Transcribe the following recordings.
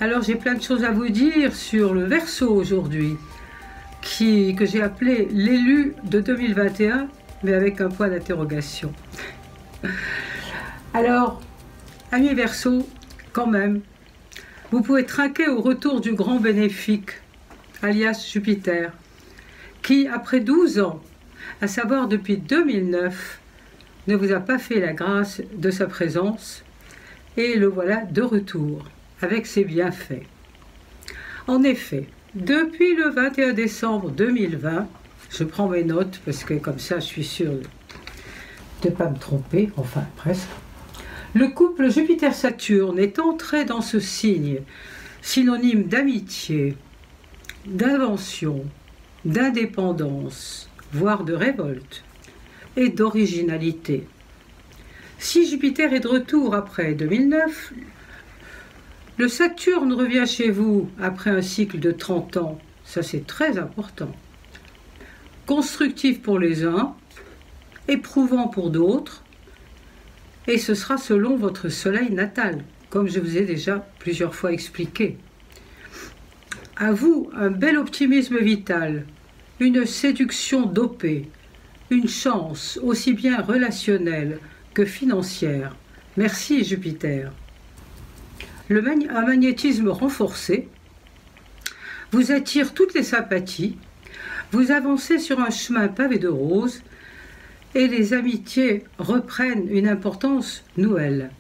Alors j'ai plein de choses à vous dire sur le Verseau aujourd'hui, que j'ai appelé l'élu de 2021, mais avec un point d'interrogation. Alors, amis Verseau, quand même, vous pouvez trinquer au retour du grand bénéfique, alias Jupiter, qui, après 12 ans, à savoir depuis 2009, ne vous a pas fait la grâce de sa présence, et le voilà de retour, avec ses bienfaits. En effet, depuis le 21 décembre 2020, je prends mes notes parce que comme ça je suis sûre de ne pas me tromper, enfin presque, le couple Jupiter-Saturne est entré dans ce signe, synonyme d'amitié, d'invention, d'indépendance, voire de révolte, et d'originalité. Si Jupiter est de retour après 2009, le Saturne revient chez vous après un cycle de 30 ans, ça c'est très important. Constructif pour les uns, éprouvant pour d'autres, et ce sera selon votre soleil natal, comme je vous ai déjà plusieurs fois expliqué. À vous, un bel optimisme vital, une séduction dopée, une chance aussi bien relationnelle que financière. Merci Jupiter. Un magnétisme renforcé vous attire toutes les sympathies, vous avancez sur un chemin pavé de roses et les amitiés reprennent une importance nouvelle.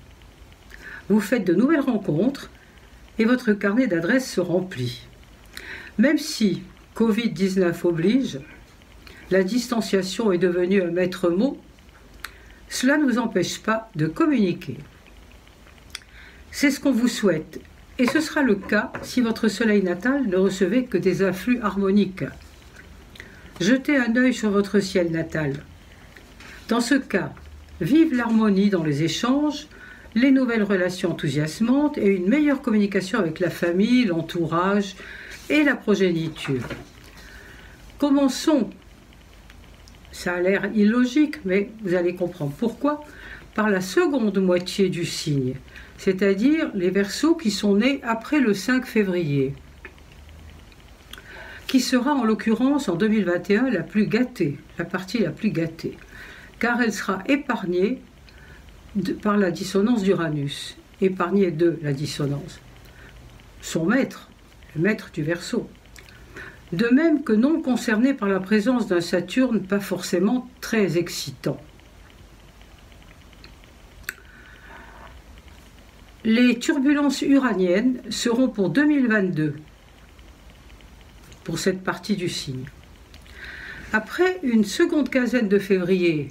Vous faites de nouvelles rencontres et votre carnet d'adresses se remplit. Même si Covid-19 oblige, la distanciation est devenue un maître mot, cela ne vous empêche pas de communiquer. C'est ce qu'on vous souhaite, et ce sera le cas si votre soleil natal ne recevait que des influx harmoniques. Jetez un œil sur votre ciel natal. Dans ce cas, vive l'harmonie dans les échanges, les nouvelles relations enthousiasmantes et une meilleure communication avec la famille, l'entourage et la progéniture. Commençons, ça a l'air illogique, mais vous allez comprendre pourquoi, par la seconde moitié du signe, c'est-à-dire les Verseaux qui sont nés après le 5 février, qui sera en l'occurrence en 2021 la plus gâtée, la partie la plus gâtée, car elle sera épargnée par la dissonance d'Uranus, épargnée de la dissonance, son maître, le maître du Verseau. De même que non concernée par la présence d'un Saturne pas forcément très excitant. Les turbulences uraniennes seront pour 2022, pour cette partie du signe. Après une seconde quinzaine de février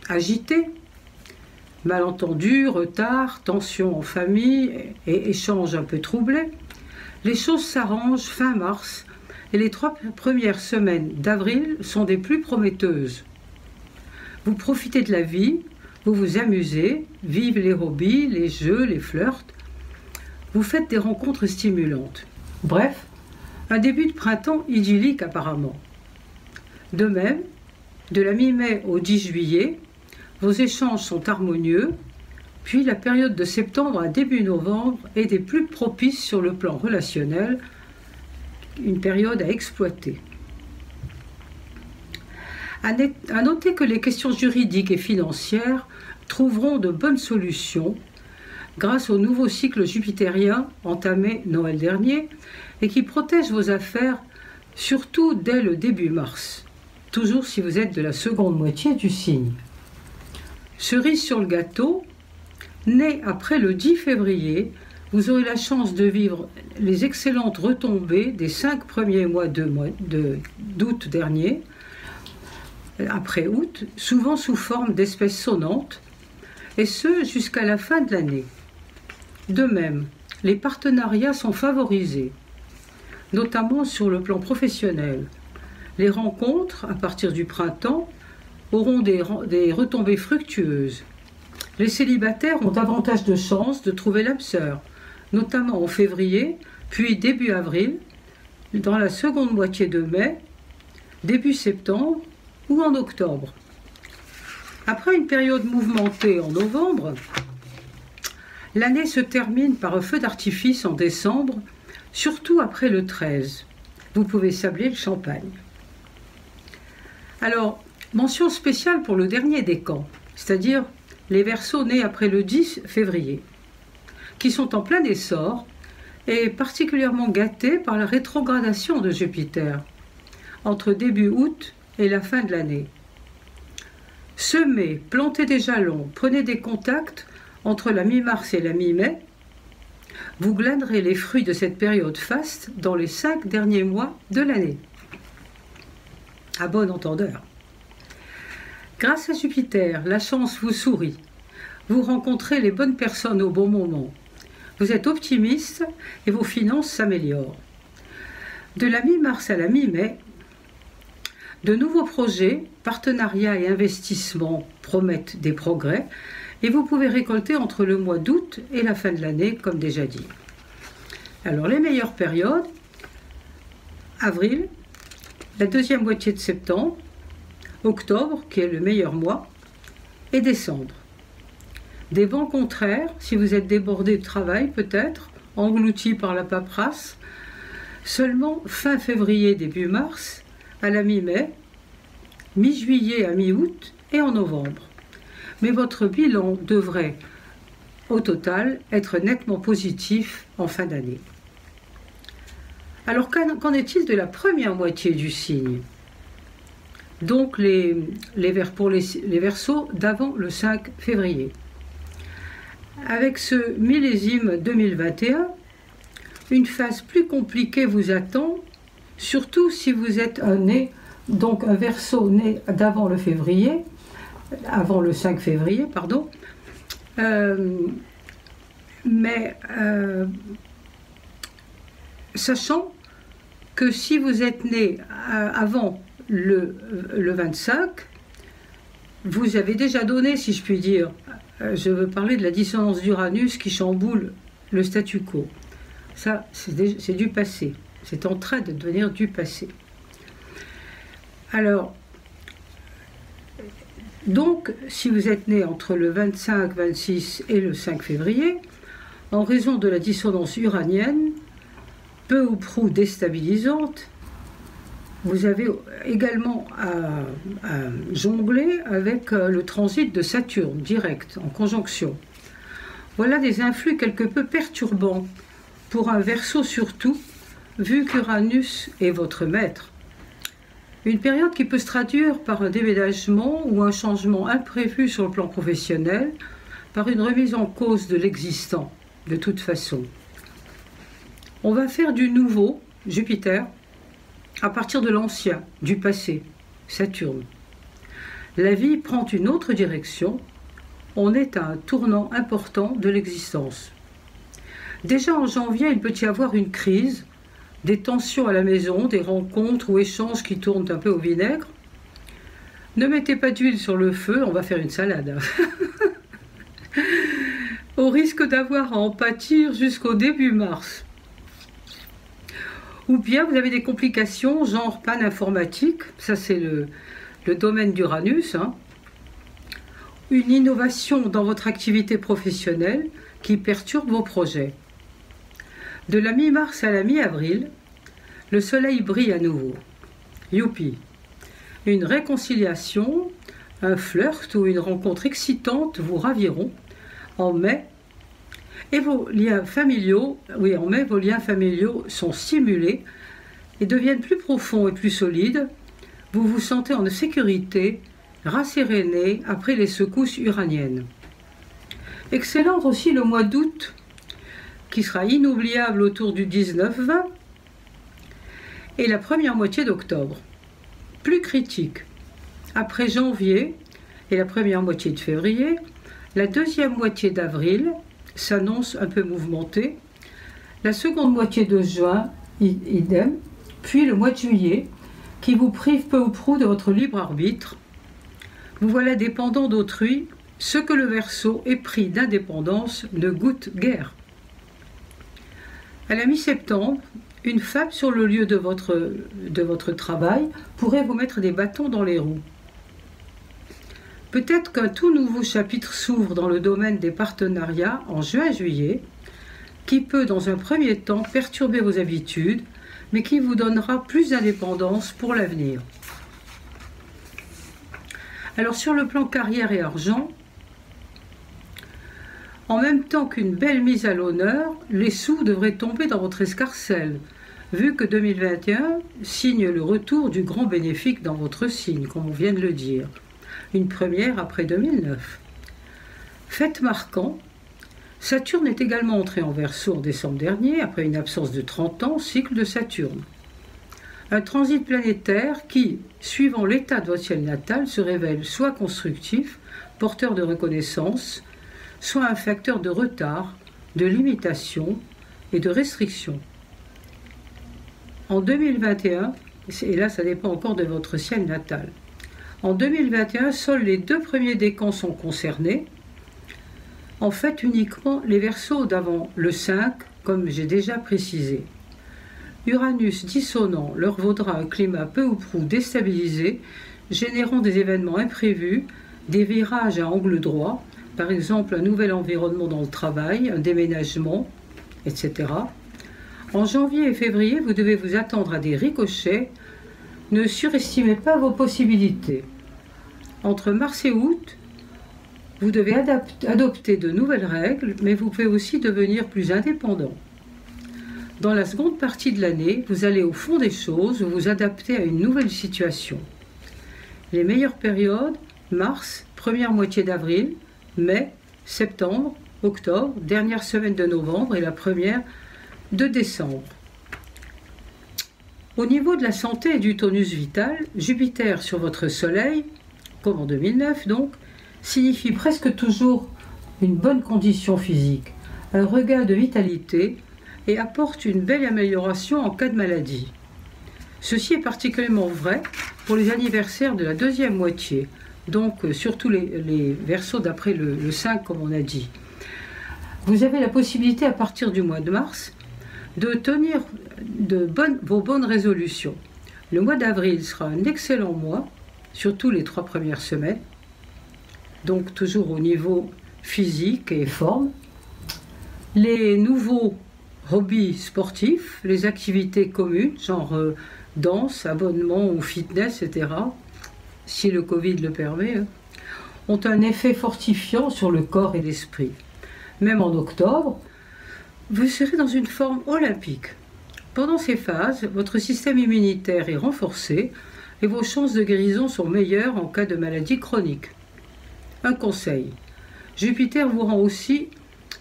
agitée, malentendus, retards, tensions en famille et échanges un peu troublés, les choses s'arrangent fin mars et les 3 premières semaines d'avril sont des plus prometteuses. Vous profitez de la vie, vous vous amusez, vivent les hobbies, les jeux, les flirts. Vous faites des rencontres stimulantes. Bref, un début de printemps idyllique apparemment. De même, de la mi-mai au 10 juillet, vos échanges sont harmonieux, puis la période de septembre à début novembre est des plus propices sur le plan relationnel, une période à exploiter. À noter que les questions juridiques et financières trouveront de bonnes solutions grâce au nouveau cycle jupitérien entamé Noël dernier et qui protège vos affaires surtout dès le début mars, toujours si vous êtes de la seconde moitié du signe. Cerise sur le gâteau, né après le 10 février, vous aurez la chance de vivre les excellentes retombées des 5 premiers mois d'août dernier, après août, souvent sous forme d'espèces sonnantes, et ce jusqu'à la fin de l'année. De même, les partenariats sont favorisés, notamment sur le plan professionnel. Les rencontres, à partir du printemps, auront des retombées fructueuses. Les célibataires ont davantage de chances de trouver l'âme sœur, notamment en février, puis début avril, dans la seconde moitié de mai, début septembre ou en octobre. Après une période mouvementée en novembre, l'année se termine par un feu d'artifice en décembre surtout après le 13. Vous pouvez sabler le champagne. Alors, mention spéciale pour le dernier décan, c'est-à-dire les Verseaux nés après le 10 février, qui sont en plein essor et particulièrement gâtés par la rétrogradation de Jupiter, entre début août et la fin de l'année. Semez, plantez des jalons, prenez des contacts entre la mi-mars et la mi-mai. Vous glanerez les fruits de cette période faste dans les 5 derniers mois de l'année. À bon entendeur. Grâce à Jupiter, la chance vous sourit. Vous rencontrez les bonnes personnes au bon moment. Vous êtes optimiste et vos finances s'améliorent. De la mi-mars à la mi-mai, de nouveaux projets, partenariats et investissements promettent des progrès et vous pouvez récolter entre le mois d'août et la fin de l'année, comme déjà dit. Alors, les meilleures périodes, avril, la deuxième moitié de septembre, octobre, qui est le meilleur mois, et décembre. Des vents contraires, si vous êtes débordé de travail peut-être, englouti par la paperasse, seulement fin février, début mars, à la mi-mai, mi-juillet à mi-août et en novembre. Mais votre bilan devrait, au total, être nettement positif en fin d'année. Alors, qu'en est-il de la première moitié du signe? Donc, pour les Verseaux d'avant le 5 février. Avec ce millésime 2021, une phase plus compliquée vous attend, surtout si vous êtes un Verseau né d'avant le 5 février, pardon. Sachant que si vous êtes né avant le 25, vous avez déjà donné, si je puis dire, je veux parler de la dissonance d'Uranus qui chamboule le statu quo. Ça, c'est du passé. C'est en train de devenir du passé. Alors, donc, si vous êtes né entre le 25, 26 et le 5 février, en raison de la dissonance uranienne, peu ou prou déstabilisante, vous avez également à jongler avec le transit de Saturne, direct, en conjonction. Voilà des influx quelque peu perturbants pour un Verseau surtout, vu qu'Uranus est votre maître. Une période qui peut se traduire par un déménagement ou un changement imprévu sur le plan professionnel, par une remise en cause de l'existant, de toute façon. On va faire du nouveau, Jupiter, à partir de l'ancien, du passé, Saturne. La vie prend une autre direction, on est à un tournant important de l'existence. Déjà en janvier, il peut y avoir une crise, des tensions à la maison, des rencontres ou échanges qui tournent un peu au vinaigre. Ne mettez pas d'huile sur le feu, on va faire une salade. Au risque d'avoir à en pâtir jusqu'au début mars. Ou bien vous avez des complications, genre panne informatique, ça c'est le domaine d'Uranus, une innovation dans votre activité professionnelle qui perturbe vos projets. De la mi-mars à la mi-avril, le soleil brille à nouveau. Youpi! Une réconciliation, un flirt ou une rencontre excitante vous raviront en mai. Et vos liens familiaux, oui, en mai, vos liens familiaux sont stimulés et deviennent plus profonds et plus solides. Vous vous sentez en sécurité, rasséréné après les secousses uraniennes. Excellent aussi le mois d'août, qui sera inoubliable autour du 19-20, et la première moitié d'octobre. Plus critique. Après janvier et la première moitié de février, la deuxième moitié d'avril s'annonce un peu mouvementée, la seconde moitié de juin, idem, puis le mois de juillet, qui vous prive peu ou prou de votre libre arbitre. Vous voilà dépendant d'autrui, ce que le Verseau, épris d'indépendance, ne goûte guère. À la mi-septembre, une femme sur le lieu de votre travail pourrait vous mettre des bâtons dans les roues. Peut-être qu'un tout nouveau chapitre s'ouvre dans le domaine des partenariats en juin-juillet, qui peut dans un premier temps perturber vos habitudes, mais qui vous donnera plus d'indépendance pour l'avenir. Alors sur le plan carrière et argent, en même temps qu'une belle mise à l'honneur, les sous devraient tomber dans votre escarcelle, vu que 2021 signe le retour du grand bénéfique dans votre signe, comme on vient de le dire. Une première après 2009. Fait marquant, Saturne est également entré en Verseau en décembre dernier, après une absence de 30 ans, cycle de Saturne. Un transit planétaire qui, suivant l'état de votre ciel natal, se révèle soit constructif, porteur de reconnaissance, soit un facteur de retard, de limitation et de restriction. En 2021, et là ça dépend encore de votre ciel natal, en 2021, seuls les 2 premiers décans sont concernés. En fait, uniquement les Verseaux d'avant le 5, comme j'ai déjà précisé. Uranus dissonant leur vaudra un climat peu ou prou déstabilisé, générant des événements imprévus, des virages à angle droit, par exemple un nouvel environnement dans le travail, un déménagement, etc. En janvier et février, vous devez vous attendre à des ricochets. Ne surestimez pas vos possibilités. Entre mars et août, vous devez adopter de nouvelles règles, mais vous pouvez aussi devenir plus indépendant. Dans la seconde partie de l'année, vous allez au fond des choses, vous adapter à une nouvelle situation. Les meilleures périodes, mars, première moitié d'avril, mai, septembre, octobre, dernière semaine de novembre et la première de décembre. Au niveau de la santé et du tonus vital, Jupiter sur votre Soleil, comme en 2009 donc, signifie presque toujours une bonne condition physique, un regain de vitalité et apporte une belle amélioration en cas de maladie. Ceci est particulièrement vrai pour les anniversaires de la deuxième moitié, donc surtout les Verseaux d'après le 5 comme on a dit. Vous avez la possibilité à partir du mois de mars de tenir vos bonnes résolutions. Le mois d'avril sera un excellent mois, surtout les 3 premières semaines, donc toujours au niveau physique et forme. Les nouveaux hobbies sportifs, les activités communes, genre danse, abonnement ou fitness, etc., si le Covid le permet, ont un effet fortifiant sur le corps et l'esprit. Même en octobre, vous serez dans une forme olympique. Pendant ces phases, votre système immunitaire est renforcé et vos chances de guérison sont meilleures en cas de maladie chronique. Un conseil, Jupiter vous rend aussi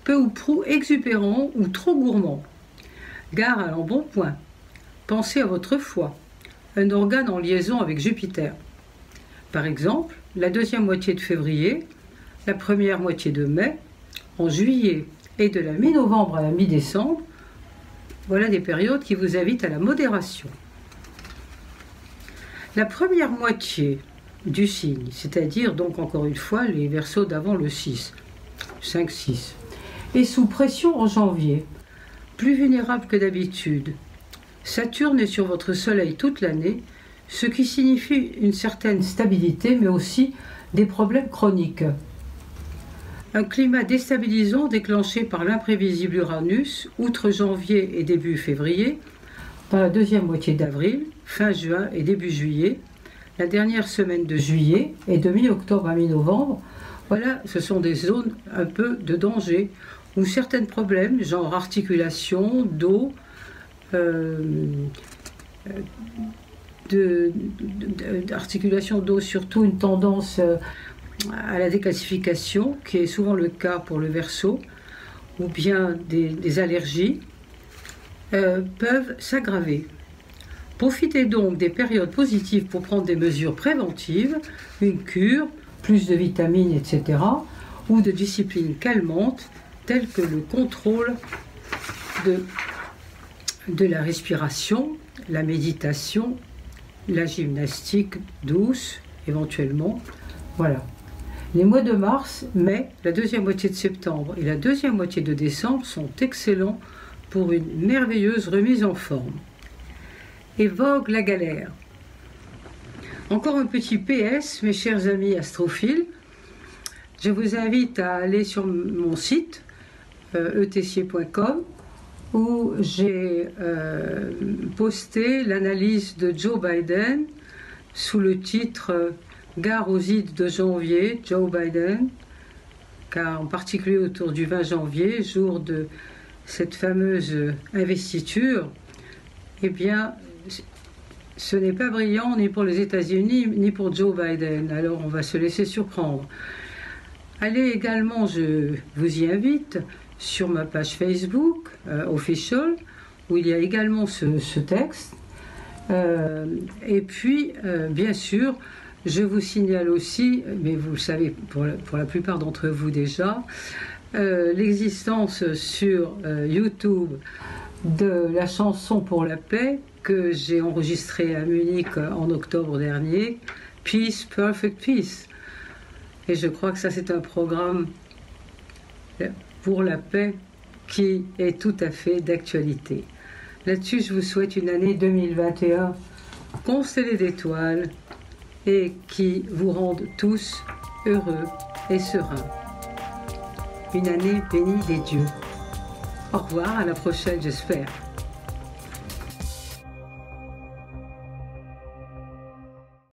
peu ou prou exubérant ou trop gourmand. Gare à l'embonpoint. Pensez à votre foie, un organe en liaison avec Jupiter. Par exemple, la deuxième moitié de février, la première moitié de mai, en juillet et de la mi-novembre à la mi-décembre, voilà des périodes qui vous invitent à la modération. La première moitié du signe, c'est-à-dire donc encore une fois les Verseaux d'avant le 6, 5-6, est sous pression en janvier, plus vulnérable que d'habitude. Saturne est sur votre Soleil toute l'année, ce qui signifie une certaine stabilité, mais aussi des problèmes chroniques. Un climat déstabilisant déclenché par l'imprévisible Uranus, outre janvier et début février, dans la deuxième moitié d'avril, fin juin et début juillet, la dernière semaine de juillet et de mi-octobre à mi-novembre, voilà, ce sont des zones un peu de danger, où certains problèmes, genre articulation, dos, articulation d'os, surtout une tendance à la déclassification, qui est souvent le cas pour le Verseau, ou bien des allergies, peuvent s'aggraver. Profitez donc des périodes positives pour prendre des mesures préventives, une cure, plus de vitamines, etc., ou de disciplines calmantes, telles que le contrôle de la respiration, la méditation, la gymnastique douce, éventuellement. Voilà. Les mois de mars, mai, la deuxième moitié de septembre et la deuxième moitié de décembre sont excellents pour une merveilleuse remise en forme. Et vogue la galère. Encore un petit PS, mes chers amis astrophiles. Je vous invite à aller sur mon site, etessier.com, où j'ai posté l'analyse de Joe Biden sous le titre « Gare aux ides de janvier, Joe Biden », car en particulier autour du 20 janvier, jour de cette fameuse investiture, eh bien, ce n'est pas brillant ni pour les États-Unis ni pour Joe Biden. Alors on va se laisser surprendre. Allez également, je vous y invite, sur ma page Facebook official, où il y a également ce texte. Et puis, bien sûr, je vous signale aussi, mais vous le savez pour la plupart d'entre vous déjà, l'existence sur YouTube de la chanson pour la paix que j'ai enregistrée à Munich en octobre dernier, Peace, Perfect Peace. Et je crois que ça c'est un programme pour la paix qui est tout à fait d'actualité. Là-dessus, je vous souhaite une année 2021 constellée d'étoiles et qui vous rende tous heureux et sereins. Une année bénie des dieux. Au revoir, à la prochaine, j'espère.